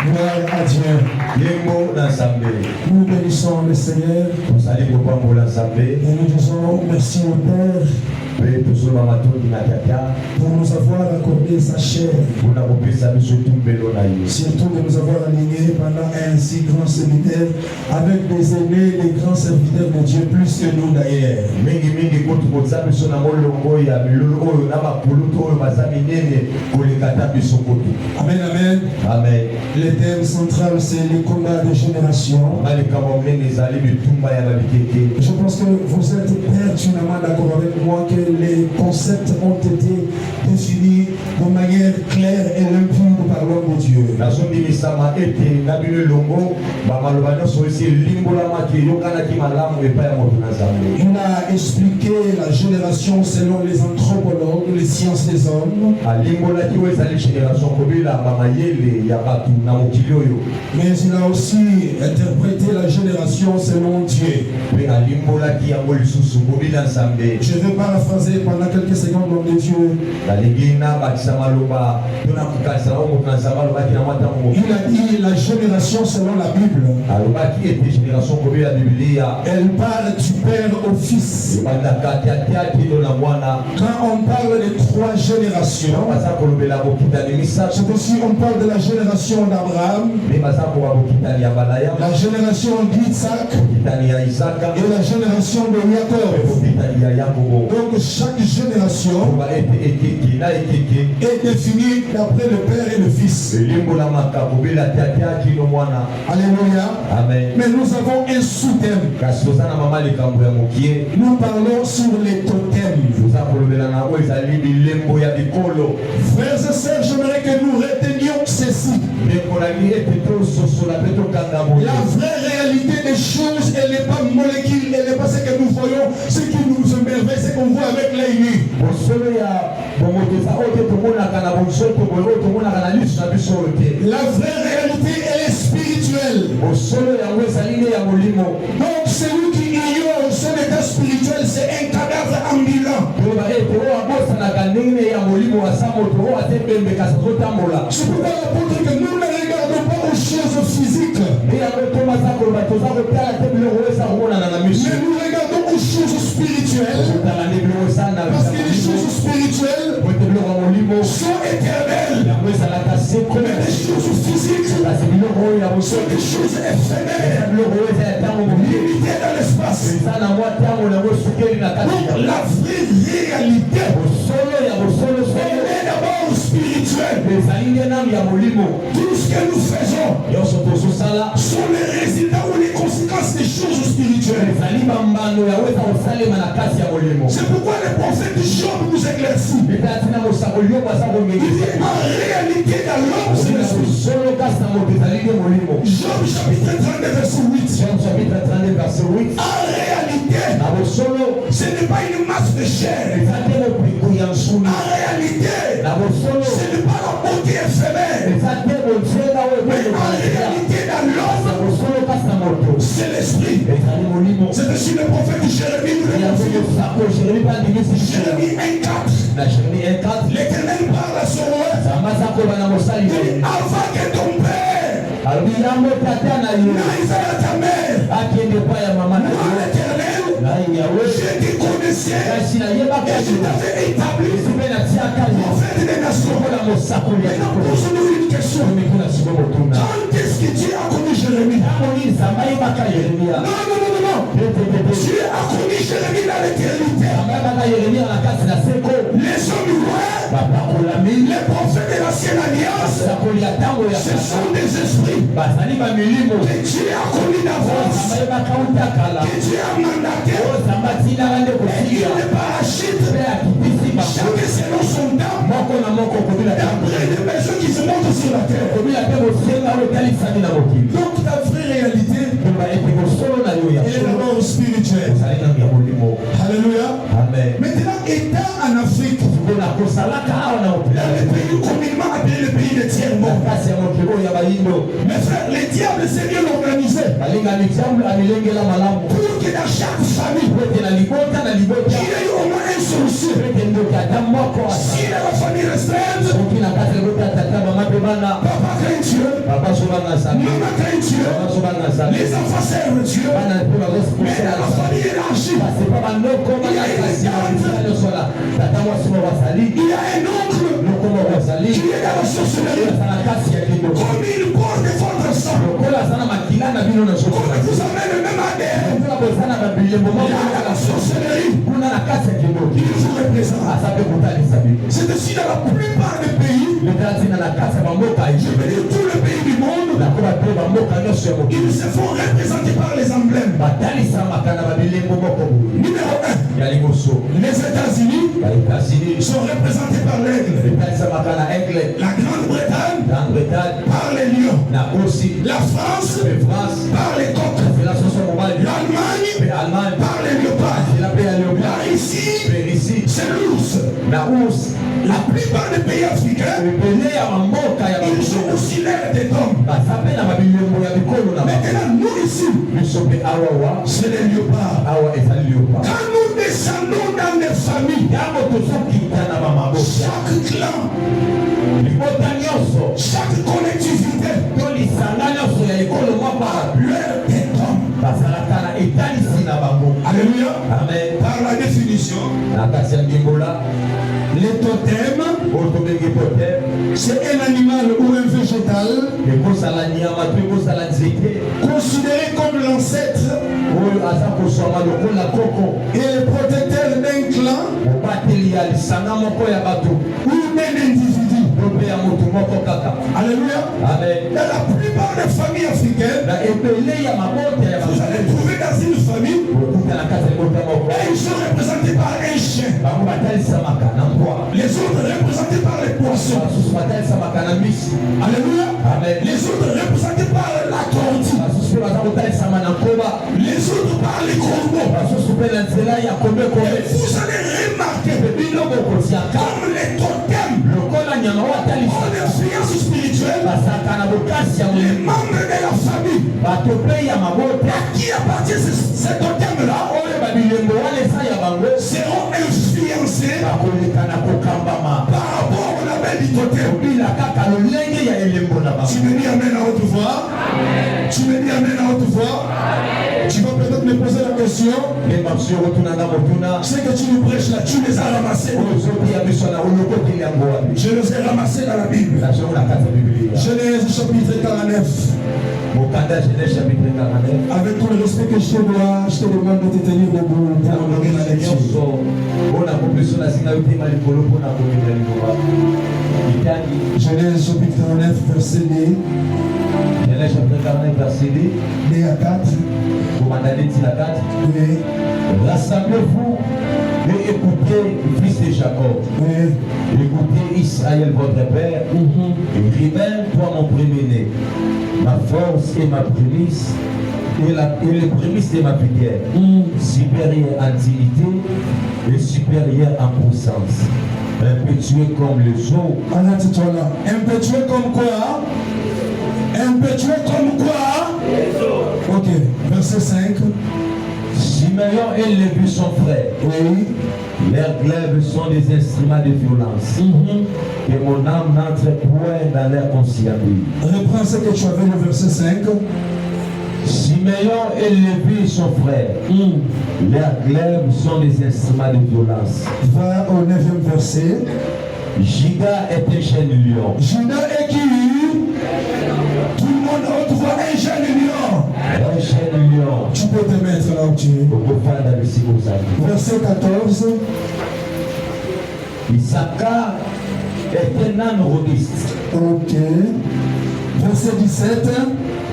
Gloire à Dieu. Nous bénissons le Seigneur et nous disons merci au Père pour nous avoir accordé sa chair, surtout de nous avoir alignés pendant un si grand séminaire avec des aînés, les grands serviteurs de Dieu, plus que nous d'ailleurs. Amen, amen. Amen. Le thème central, c'est le combat des générations. Je pense que vous êtes pertinemment d'accord avec moi que les concepts ont été définis de manière claire et limpide par l'homme de Dieu. Il a expliqué la génération selon les anthropologues, les sciences des hommes. Mais il a aussi interprété la génération selon Dieu. Je vais paraphraser pendant quelques secondes l'homme de Dieu. Il a dit la génération selon la Bible. Elle parle du père au fils. Quand on parle de trois générations, c'est aussi on parle de la génération d'Abraham, la génération d'Isaac et la génération de Jacob. Donc chaque génération est définie d'après le père et le fils. Alléluia. Amen. Mais nous avons un sous-thème. Nous parlons sur les totems. Frères et sœurs, j'aimerais que nous retenions ceci. La vraie réalité des choses, elle n'est pas molécule, elle n'est pas ce que nous voyons, ce qui nous émerveille, ce qu'on voit avec l'œil nu. La vraie réalité, elle est spirituelle. Donc celui qui ignore son état spirituel, c'est un cadavre ambulant. C'est pourquoi l'apôtre que nous ne regardons pas aux choses physiques, mais nous regardons aux choses spirituelles, parce que les choses spirituelles sont éternelles, mais les choses physiques sont des choses éphémères, limitées dans l'espace. Donc la vraie réalité, elle est d'abord spirituelle. Tout ce que nous faisons sont les résultats ou les conséquences des choses spirituelles. C'est pourquoi le prophète Job nous éclaircit. Il dit en réalité dans l'homme c'est l'esprit. Job chapitre 32 verset 8. En réalité, ce n'est pas une masse de chair. En réalité, ce n'est pas la beauté éphémère. Mais en réalité dans l'homme, c'est l'esprit. C'est ainsi le prophète Jérémie nous le confirme. Jérémie 1:4. L'Éternel parle à son roi. Avant que ton père n'arrive à ta mère, l'Éternel, je te connaissais et je t'avais établi prophète des nations. Maintenant, posons-nous une question. Quand est-ce que Dieu a connu Jérémie? Non. Dieu a connu Jérémie dans l'éternité. Les hommes loin, les prophètes de l'ancienne alliance, ce sont des esprits que Dieu a connus d'avance, que Dieu a mandaté, et il ne parachute chacun selon son temps d'après les besoins qui se montrent sur la terre. Donc ta vraie réalité, elle est d'abord spirituelle. Alléluia. Amen. Maintenant, étant en Afrique, dans les pays communément appelés les pays de tiers-monde, mes frères, les diables s'est bien organisé pour que dans chaque famille, il y ait au moins un sorcier. Si dans la famille restreinte, papa craint Dieu, Dieu, les enfants servent Dieu, mais dans la famille élargie, il y a un oncle qui est dans la sorcellerie, comme il porte votre sang, comme vous amène le même ADN, il y a la sorcellerie, il vous représente. C'est aussi dans la plupart des pays, je veux dire tous les pays du monde, ils se font représenter par les emblèmes. Numéro 1, les États-Unis sont représentés par l'aigle. La Grande-Bretagne par les lions. La France par les coqs. L'Allemagne par les léopards. La Russie c'est l'ours. La plupart des pays africains, ils sont aussi l'air des hommes. Maintenant, nous ici, c'est les léopards. Quand nous descendons dans des familles, chaque clan, chaque collectivité, leur est homme. Alléluia. Par la définition, les totems, c'est un animal ou un végétal considéré comme l'ancêtre et le protecteur d'un clan ou d'un individu. Alléluia. Dans la plupart des familles africaines, vous allez trouver dans une famille, et ils sont représentés par un chien. Les autres représentés par les poissons. Alléluia. Les autres représentés par la tortue. Les autres par les corbeaux. Et vous allez remarquer comme les totems en influence spirituelle, les membres de la famille à qui appartient ce totem-là seront influencés par rapport au label du totem. Tu me dis amen à haute voix. Tu me dis amen à haute voix. Tu vas peut-être me poser la question. Ce que tu nous prêches là, tu les as ramassés. Je les ai ramassés dans la Bible. Genèse chapitre 49. Avec tout le respect que je te dois, je te demande de te tenir debout pour honorer la lecture. Genèse chapitre 49, verset 2. Genèse chapitre 49, verset 2. 2 à 4. Rassemblez-vous et écoutez, fils de Jacob. Écoutez Israël, votre père. Et Rimel, toi mon premier-né, ma force et ma prémisse, et les prémices de ma prière, supérieure en dignité et supérieure en puissance. Impétueux comme les eaux. Impétueux comme quoi? Impétueux comme quoi? Ok, verset 5. Simeon et Lévi sont frères. Leurs glaives sont des instruments de violence. Et mon âme n'entre point dans leur conscience. Reprends ce que tu avais le verset 5. Simeon et Lévi sont frères. Leurs glaives sont des instruments de violence. Va au 9e verset. Juda est un jeune lion. Juda est qui? Tout le monde retrouve un jeune lion. Un jeune lion. Tu peux te mettre là où tu es. Verset 14. Issachar est un âne robuste. Ok. Verset 17.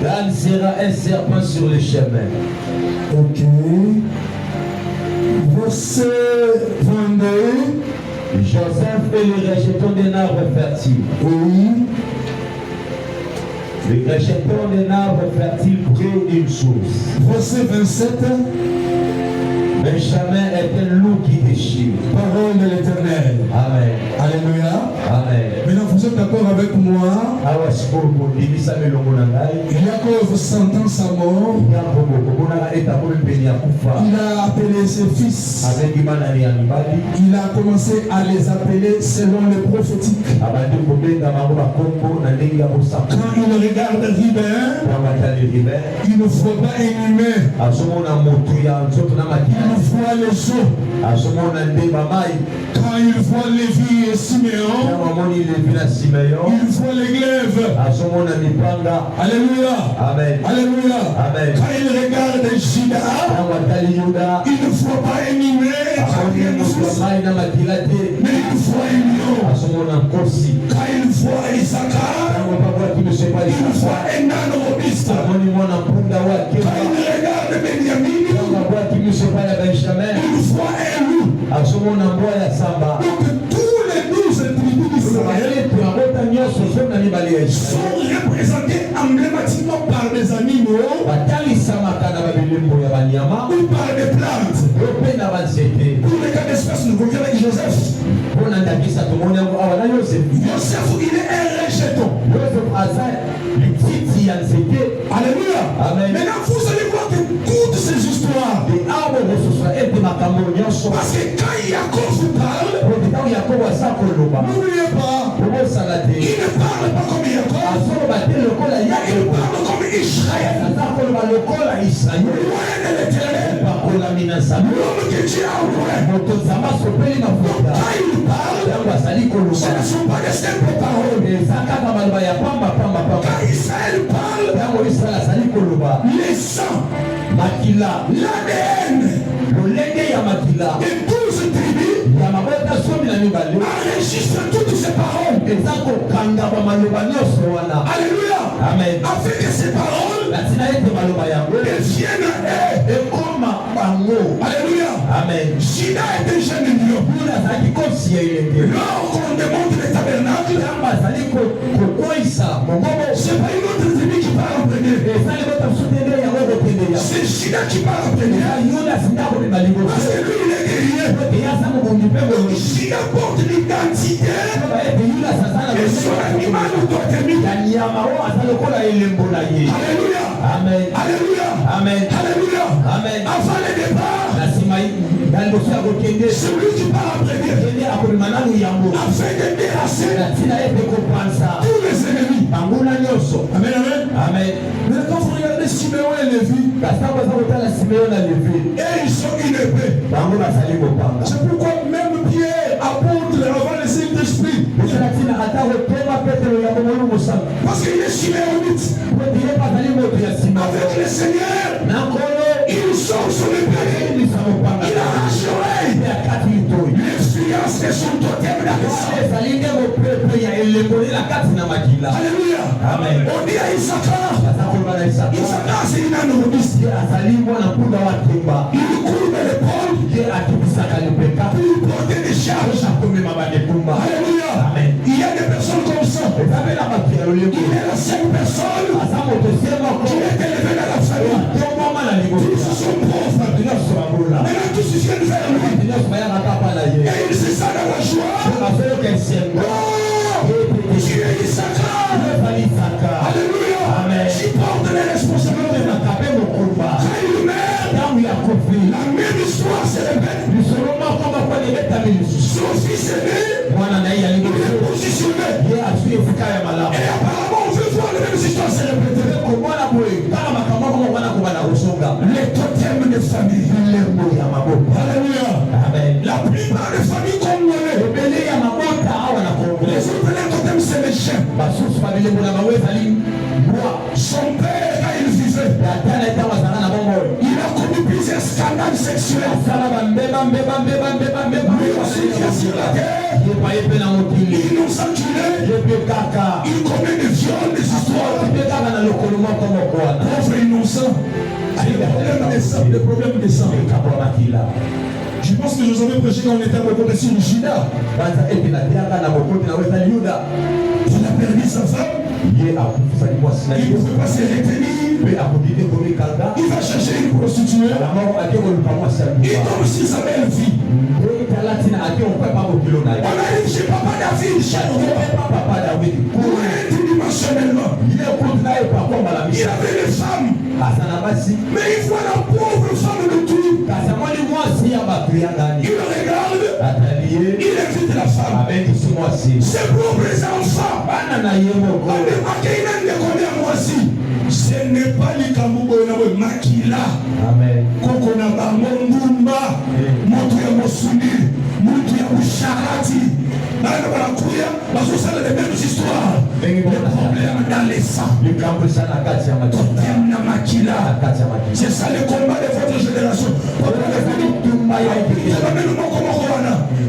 Dan sera un serpent sur le chemin. Ok. Verset 22. Joseph est le rejeton d'un arbre fertile. Oui. Le rejeton d'un arbre fertile près d'une source. Verset 27. Benjamin est un loup qui déchire. Parole de l'Éternel. Amen. Alléluia. Amen. Maintenant, vous êtes d'accord avec moi? Jacob, sentant sa mort, il a appelé ses fils. Il a commencé à les appeler selon le prophétique. Quand il regarde Ribéen, il ne voit pas un humain. Il voit les eaux. Quand il voit Lévi et Siméon, il voit les glaives. Alléluia. Amen. Alléluia. Amen. Quand il regarde Juda, il ne voit pas un humain, mais il voit un lion. Quand il voit Issachar, il voit un âne robuste. Quand il regarde Benjamin, il voit un loup. Donc tous les 12 tribus d'Israël sont représentés emblématiquement par des animaux ou par des plantes. Pour les cas d'espèce, nous voyons avec Joseph. Joseph, il est un rejeton. Alléluia. Amen. Maintenant, vous allez voir que toutes ces histoires, parce que quand Jacob vous parle, n'oubliez pas, il ne parle pas comme Jacob, il parle comme Israël. Loin de l'Éternel, l'homme que Dieu a envoyé. Quand il parle, ce ne sont pas des simples paroles. Quand Israël parle, les sangs, l'ADN et 12 tribus enregistrent toutes ces paroles. Alléluia. Amen. Afin que ces paroles deviennent à eux. Alléluia. Amen. Juda est un jeune lion. Lorsqu'on démonte le tabernacle, c'est pas une autre tribu qui parle en premier. C'est Juda qui parle en premier. Parce que lui, il est guerrier. Juda porte l'identité et son animal doit être mis. Alléluia. Amen. Alléluia. Amen. Alléluia. Amen. Avant le départ, celui qui parle en premier, afin de déracer tous les ennemis. Amen, amen. Amen. Mais quand vous regardez Siméon et Lévi, et ils sont une épée. C'est pourquoi même Pierre, apôtre, avant le Saint-Esprit, parce qu'il est siméonite, avec le Seigneur, il sort son épée, il arrache l'oreille, l'expérience de son totem d'agression. Alléluia. Amen. On dit à Issachar, Issachar c'est une âne robuste. Il courbe l'épaule, il porte des charges. Alléluia. Amen. Il y a des personnes comme ça. Il y a la seule personne qui est élevée dans la famille. Tous sont pauvres. Maintenant tous ils viennent vers lui. Et ils se sentent dans la joie. Oh, tu es Issachar. Alléluia. Amen. Tu portes les responsabilités. Quand il meurt, la même histoire se répète. Son fils aîné, il est positionné. Et apparemment, on veut voir les mêmes histoires se répéter. Les totems de famille. Alléluia. Amen. La plupart des familles congolaises, les autres les totems c'est les chiens. Son père, quand il vivait, il a commis plusieurs scandales sexuels. Lui aussi qui est sur la terre, il nous a tués. Il commet des viols, des histoires. Pauvre innocent. C'est le problème des sangs. Je pense que je vous avais prêché quand on était à côté sur Juda. Il a perdu sa femme. Il ne pouvait pas se retenir. Il va chercher une prostituée. Il tombe sur sa belle fille. On arrive chez Papa David, chez nous. Pour être dimensionnel. il regarde, il invite la femme. Ses propres enfants. Ce n'est pas les Kamoubo Makila. Koko na Bamondumba. Moto ya Mosuni. Moto ya Usharati. Bana banakuya. Basosala les mêmes histoires. Le problème dans les sangs. Le problème na Makila. C'est ça le combat de votre génération.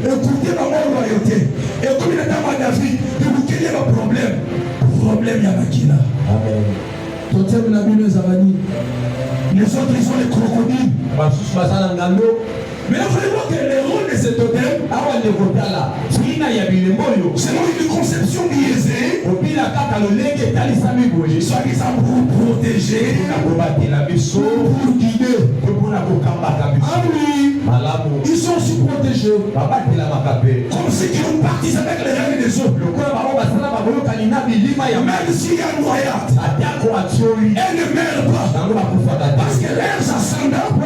Écoutez ma royauté. Écoutez la David. Écoutez le problème. Problème ya Makila. Amen. Les autres, ils ont les crocodiles. Mais là, vous allez voir que le rôle de cet hôtel, selon une conception biaisée, soi-disant pour protéger, pour guider. Ah oui, ils sont aussi protégés. Comme ceux qui ont parti avec les règles des eaux. Même s'il y a une noyade, elle ne meurt pas. Parce que leurs ascendants ont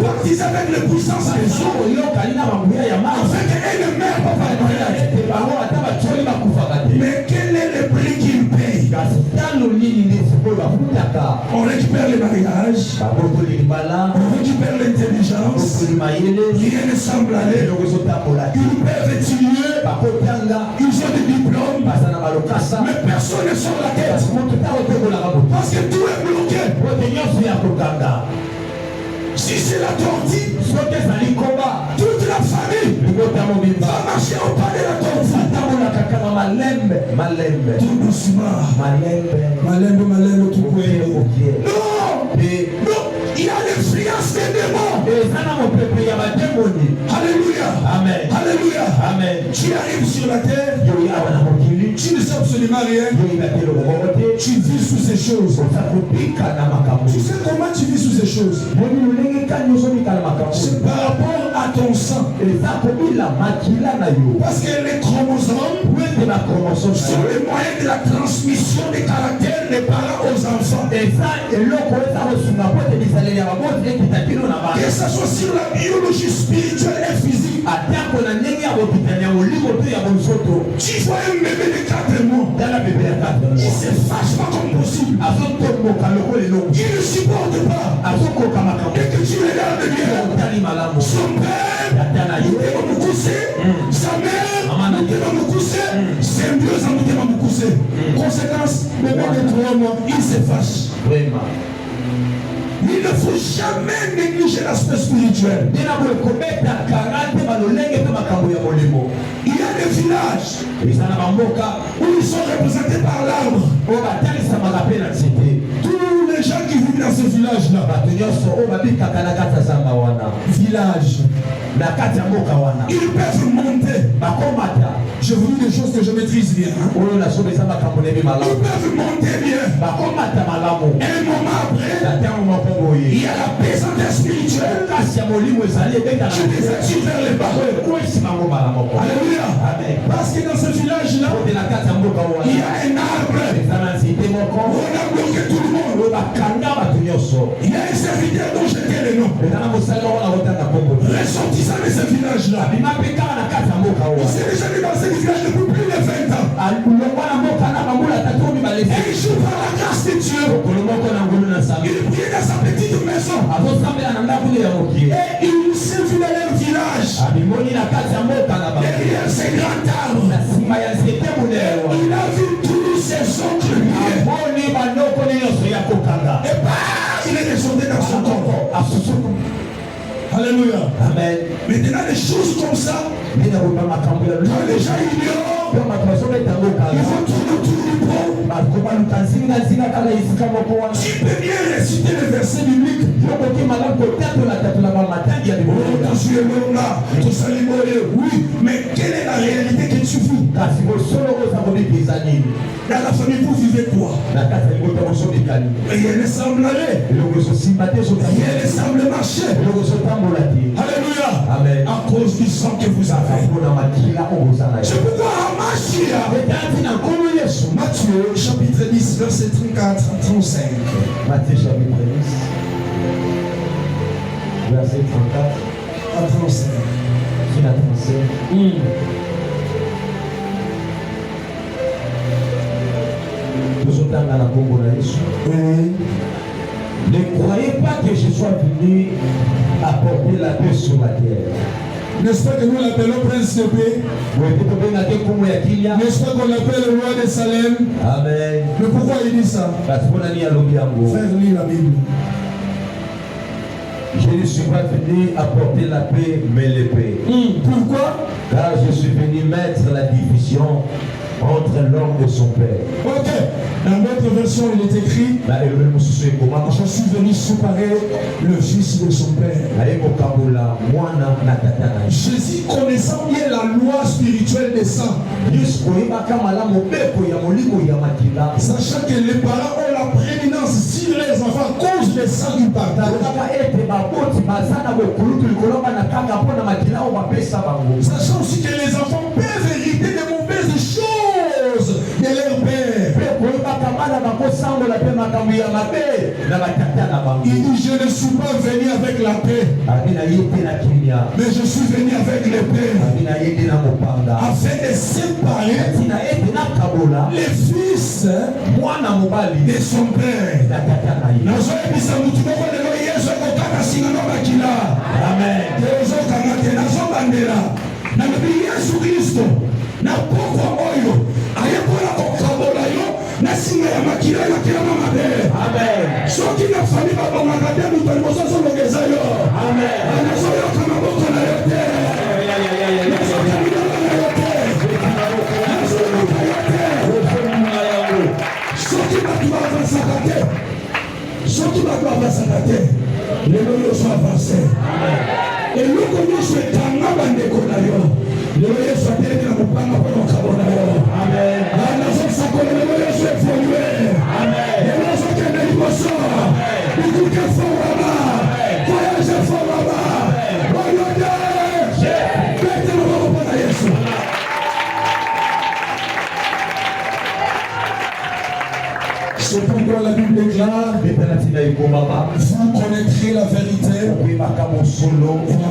parti avec les puissances des eaux. Afin qu'elle ne meurt pas par noyade. Mais quel est le prix qu'il paye? On récupère les mariages, on récupère l'intelligence, rien ne semble aller. Ils peuvent étudier, ils ont des diplômes, mais personne ne sort la tête. Parce que tout est bloqué. Si c'est la tortue, toute la famille va marcher au pas de la tortue. Tout doucement. Malembe, tout coué. Non, il y a l'influence des démons. Alléluia. Amen. Alléluia. Amen. Tu arrives sur la terre, tu ne sais absolument rien. Tu vis sous ces choses. Tu sais comment tu vis sous ces choses? C'est par rapport à ton sang. Parce que les chromosomes sont les moyens de la transmission des caractères des parents aux enfants. Que ce soit sur la biologie spirituelle et physique. Tu vois un bébé de 4 mois. Il se fâche pas comme possible. Il ne supporte pas. Et que tu regardes bien. Son père, il va me coucher. Sa mère, il va me coucher. Symbiose en va me coucher. Conséquence, bébé de 3 mois, il se fâche. Il ne faut jamais négliger l'aspect spirituel. Il y a des villages où ils sont représentés par l'arbre. Tous les gens qui vivent dans ce village-là, ils peuvent monter. Je vous dis des choses que je maîtrise bien. Ils peuvent monter bien. Un moment après, il y a la pesanteur spirituelle. Je désactive vers les bas. Alléluia. Parce que dans ce village-là, il y a un arbre. On a bloqué tout le monde. Il y a un serviteur dont je tiens le nom. Ressortissant de ce village-là. Il s'est déjà mis dans ce village depuis plus de 20 ans. Et il joue par la grâce de Dieu. Il prie dans sa petite maison. Et il s'est vu dans leur village. Derrière ces grands arbres. Il a vu tous ses oncles. Et il est descendu dans son corps. Alléluia. Amen. Maintenant, des choses comme ça, quand les gens ignorent, ils vont tourner autour du pot. Tu peux bien réciter les versets bibliques. Oui, mais quelle est la réalité que tu vis? Dans la famille, vous vivez quoi? Rien ne semble aller. Rien ne semble marcher. Alléluia. Amen. À cause du sang que vous avez. C'est pourquoi Amashia, Matthieu chapitre 10 verset 34 à 35. Matthieu chapitre 10 verset 34 À transfert. Qui la transfert. Ne croyez pas que je sois venu apporter la paix sur la terre. N'est-ce pas que nous l'appelons Prince de paix? N'est-ce pas qu'on l'appelle le roi de Salem? Amen. Mais pourquoi il dit ça? Frère, lis la Bible. Je ne suis pas venu apporter la paix, mais l'épée. Pourquoi? Car je suis venu mettre la division entre l'homme et son père. Ok. Dans notre version, il est écrit: je suis venu séparer le fils de son père. Jésus, connaissant bien la loi spirituelle des saints, sachant que les parents ont la prééminence sur les enfants à cause des saints qu'ils partagent, sachant aussi que les enfants peuvent hériter de mauvaises choses de leur père. Il dit: je ne suis pas venu avec la paix, mais je suis venu avec l'épée, afin de séparer les fils de son père. C'est pourquoi la Bible déclare: vous connaîtrez la vérité et la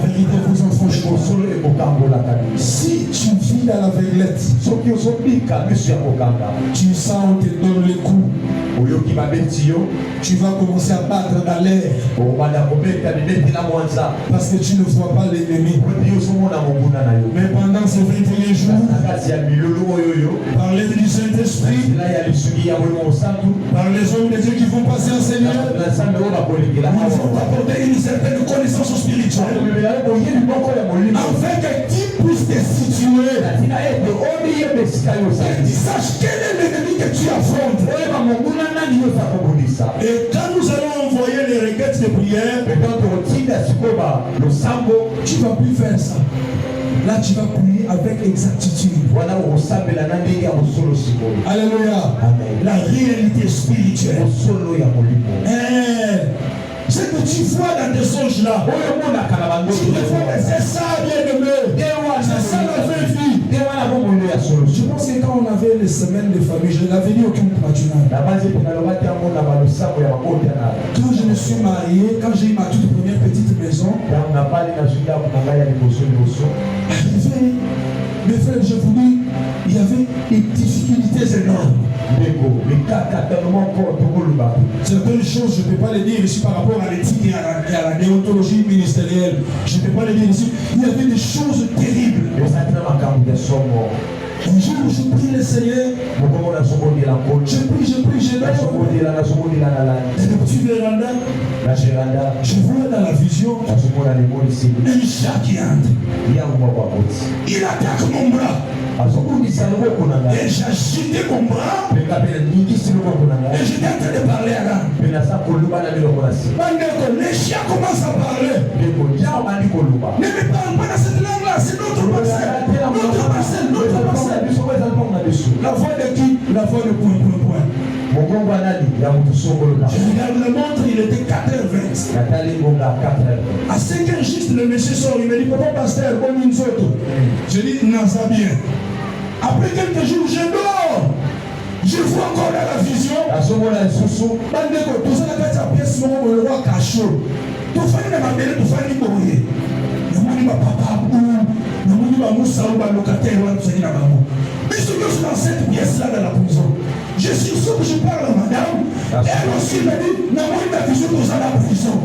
vérité vous affranchira. Si tu vis dans l'aveuglette, tu sens on te donne les coups, tu vas commencer à battre dans l'air parce que tu ne vois pas l'ennemi. Mais pendant ces 21 jours, par l'aide du Saint-Esprit, par les hommes de Dieu qui vont passer en Seigneur, ils vont apporter une certaine connaissance spirituelle afin que tu puisses te situer et tu saches quel est l'ennemi que tu affrontes. Et quand nous allons envoyer les requêtes de prière, tu ne vas plus faire ça. Là, tu vas prier avec exactitude. Alléluia. La réalité spirituelle. Ce que tu vois dans tes songes là, tu te vois que c'est ça, bien-aimé. C'est ça la vraie vie. Je pense que quand on avait les semaines de famille, je n'avais dit aucune patinage. Quand je me suis marié, quand j'ai eu ma toute première petite maison, mes frères, je vous dis, il y avait des difficultés énormes. Certaines choses, je ne peux pas les dire ici par rapport à l'éthique et à la déontologie ministérielle. Je ne peux pas les dire ici. Il y avait des choses terribles. Un jour, je prie le Seigneur. Je prie, je dors. Et le petit véranda, je vois dans la vision un chat qui entre. Il attaque mon bras. Et j'agitais mon bras. Et j'étais en train de parler à l'âme. Les chiens commencent à parler. Ne me parle pas dans cette langue-là, c'est notre parcelle. Notre parcelle, notre parcelle. La voix de qui? La voix de point. Je regarde le montre, il était 4h20. À 5h juste, le monsieur sort, il me dit: papa pasteur, comme une autre. Je dis: non, ça bien. Après quelques jours, je dors. Je vois encore dans la vision. Tout ça, la pièce, le roi cachot. Tout ça, il m'a appelé, tout ça, il m'a papa locataire dans cette pièce-là dans la prison. Je suis sûr que je parle à madame. Elle aussi m'a dit, dans la prison.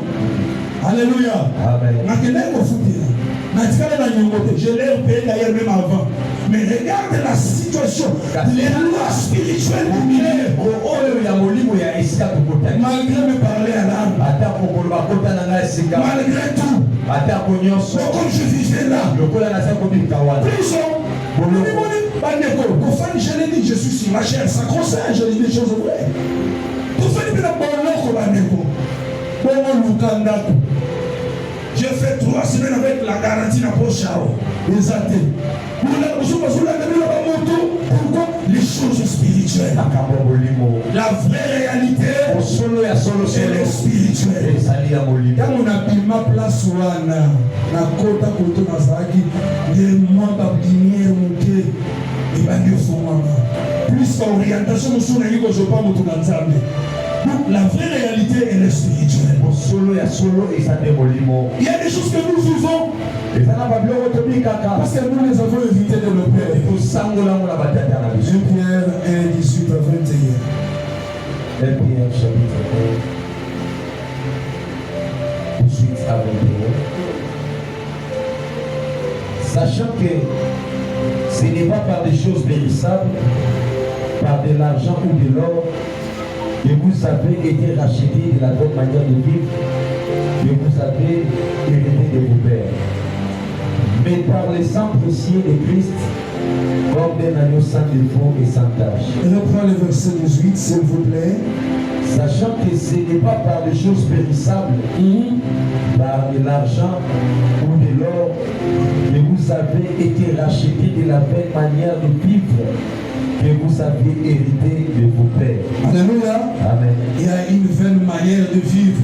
Alléluia. Je l'ai repayé d'ailleurs même avant. Mais regarde la situation, les lois spirituelles du milieu. Malgré me parler à l'âme, malgré tout, mais comme je vivais là, prison. Je l'ai dit, je suis sur ma chair, ça concerne, je dis des choses vraies. J'ai fait 3 semaines avec la garantie dans le chao. Pourquoi les choses spirituelles? La vraie réalité, elle est spirituelle. Quand on a pris ma place, on a côté côté Nazaki, des mois d'abdinier, et plus orientation, donc la vraie réalité, elle est spirituelle. Il y a des choses que nous vivons parce que nous les avons évités de nos pères. 1 Pierre 1, 18 à 21. 1 Pierre chapitre 1, 18 à 21. Sachant que ce n'est pas par des choses périssables, par de l'argent ou de l'or, que vous avez été rachetés de la bonne manière de vivre, que vous avez hérité de vos pères, mais par le sang précieux de Christ, comme d'un agneau sans défaut et sans tache. Reprends le verset 18, s'il vous plaît. Sachant que ce n'est pas par des choses périssables, par de l'argent ou de l'or, que vous avez été rachetés de la belle manière de vivre, que vous avez hérité de vos pères. Alléluia. Amen. Il y a une nouvelle manière de vivre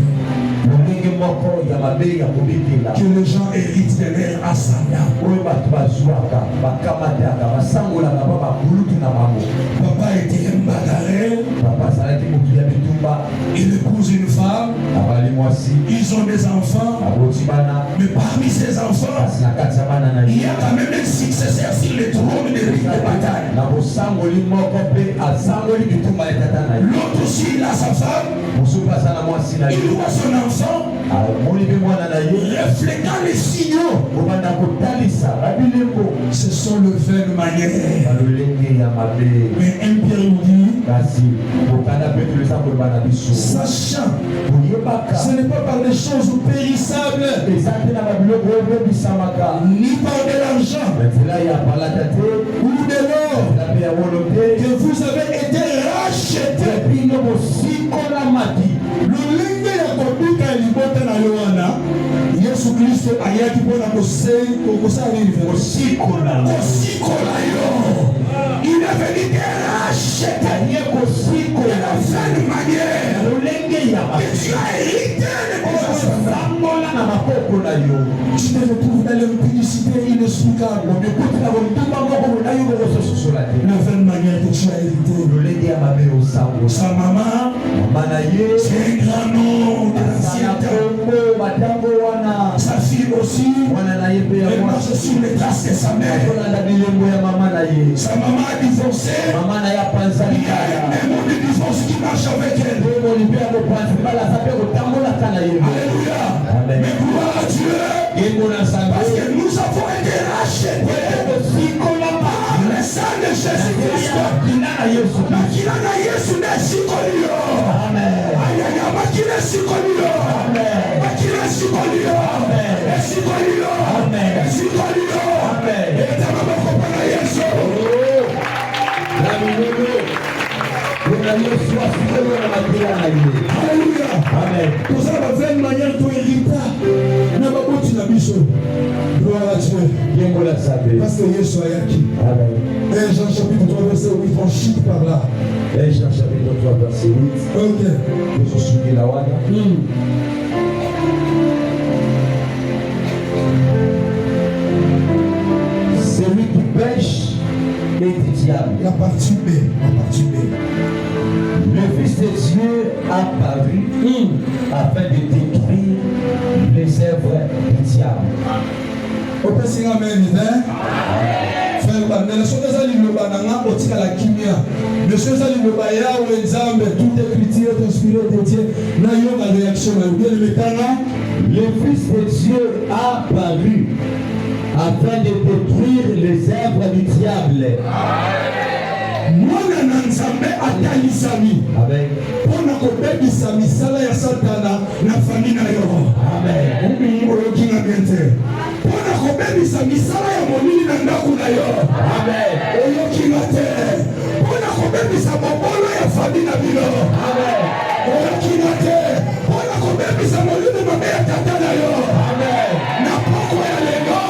que les gens héritent de leur ascendant. Papa était un bagarreur. Il épouse une femme. Ils ont des enfants. Mais parmi ces enfants, il y a quand même un successeur sur le trône des rites de bataille. L'autre aussi, il a sa femme. Il voit son enfant. Reflétant les signaux. Ce sont les vaines manières. Mais un Pierre nous dit, sachant, ce n'est pas par des choses périssables, ni par de l'argent, ou de l'or, que vous avez été rachetés. Yesu Kristo ayaki pona il est venu te racheter de la seule manière que tu as hérité de tes ancêtres. Tu te retrouves dans l'impudicité inexplicable. La seule manière que tu as hérité. Sa maman, c'est un grand nom de l'ancien temps. Sa fille aussi, elle marche sur les traces de sa mère. Sa maman a divorcé. Il y a un monde de divorce qui marche avec elle. Alléluia. Mais gloire à Dieu. Parce que nous avons été rachetés par le sang de Jésus-Christ. Amen. Pour ça, la vraie manière de hériter, n'a pas beaucoup de bichot. Gloire à Dieu. Parce que Yesu a yaki. Amen. Jean chapitre 3, verset 8, on chute par là. Jean chapitre 3, verset 8. Ok. Nous sommes sur la wada. Celui qui pêche est du diable. La partie B. Le Fils de Dieu a paru afin de détruire les œuvres du diable. On peut s'y ramener, hein? Mais les choses à l'Ilobananga, on tire la kimia. Les choses à l'Ilobaya, où l'examen, toute écriture est inspirée de Dieu. N'a eu la réaction. Le Fils de Dieu a apparu afin de détruire les œuvres du diable. Mwana na nzambe atalisami. Amen. Pona kobebisa misala ya satana na famille na yo. Amen. Oyokinga biente. Pona kobebisa misala ya molili na ndako na yo. Amen. Oyokinga te. Pona kobebisa mobolo ya famille na bino. Amen. Oyokinga te. Pona kobebisa molili mabe ya tata na yo. Amen. Na poko ya lelo.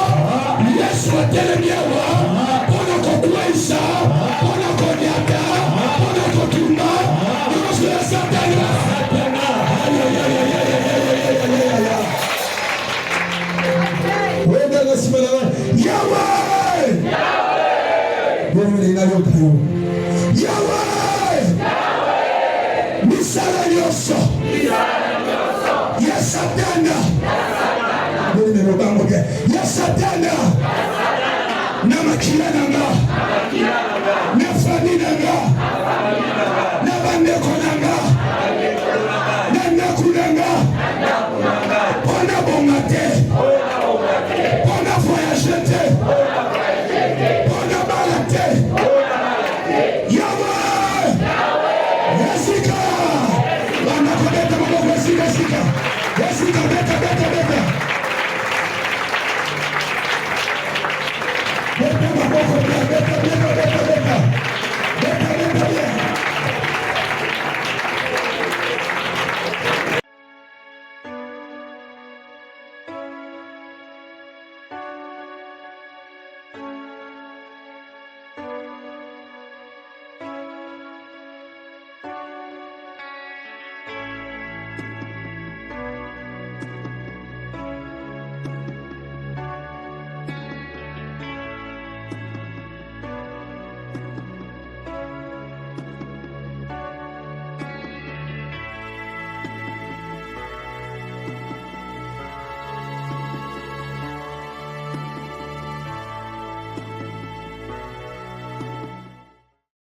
Yesu atelemi awa. Pona kokuisha. Pona konyata. Pona kotuma. Yesu ya satana. Yahweh! Yahweh! Misala yoso! Ya satana! Ya satana! Na makila nanga! Na fami nanga! Na bandeko nanga! Na naku nanga! Pona bongate! Pona voyage te! Pona balate! Yahweh! Yasika! Bana kobeta maboko yasika sika! Yasika beta beta beta! Beta maboko beta beta!